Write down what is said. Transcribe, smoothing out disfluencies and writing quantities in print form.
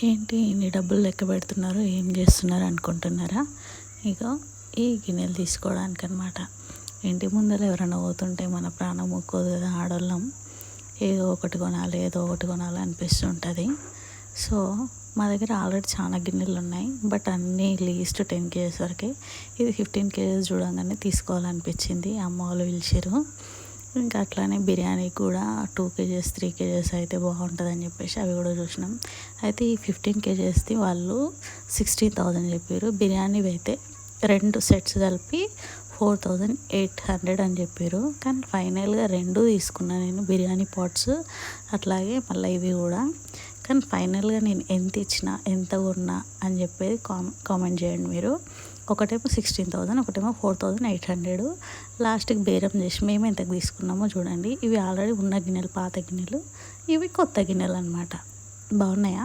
ఏంటి ఇన్ని డబ్బులు లెక్క పెడుతున్నారు, ఏం చేస్తున్నారు అనుకుంటున్నారా? ఇగో ఈ గిన్నెలు తీసుకోవడానికి అనమాట. ఇంటి ముందర ఎవరైనా పోతుంటే మన ప్రాణం ఒక్కోదు కదా, ఆడోళ్ళం ఏదో ఒకటి కొనాలి అనిపిస్తుంటుంది. సో మా దగ్గర ఆల్రెడీ చాలా గిన్నెలు ఉన్నాయి, బట్ అన్నీ లీస్ట్ 10 kgs వరకే. ఇది 15 kgs చూడంగానే తీసుకోవాలనిపించింది. అమ్మ వాళ్ళు పిలిచారు. ఇంకా అట్లానే బిర్యానీ కూడా 2 kgs 3 kgs అయితే బాగుంటుందని చెప్పేసి అవి కూడా చూసినాం. అయితే ఈ 15 kgsది వాళ్ళు 16,000 చెప్పారు. బిర్యానీవి అయితే 2 సెట్స్ కలిపి 4,800 అని చెప్పారు. కానీ ఫైనల్గా 2 తీసుకున్నాను నేను, బిర్యానీ పాట్స్ అట్లాగే మళ్ళీ ఇవి కూడా. కానీ ఫైనల్గా నేను ఎంత ఇచ్చినా ఎంత కొన్నా అని చెప్పేది కామెంట్ చేయండి మీరు. ఒకటేమో 16,000, ఒకటేమో 4,800. లాస్ట్కి బేరం చేసి మేము ఎంతకు తీసుకున్నామో చూడండి. ఇవి ఆల్రెడీ ఉన్న గిన్నెలు, పాత గిన్నెలు, ఇవి కొత్త గిన్నెలు అనమాట. బాగున్నాయా?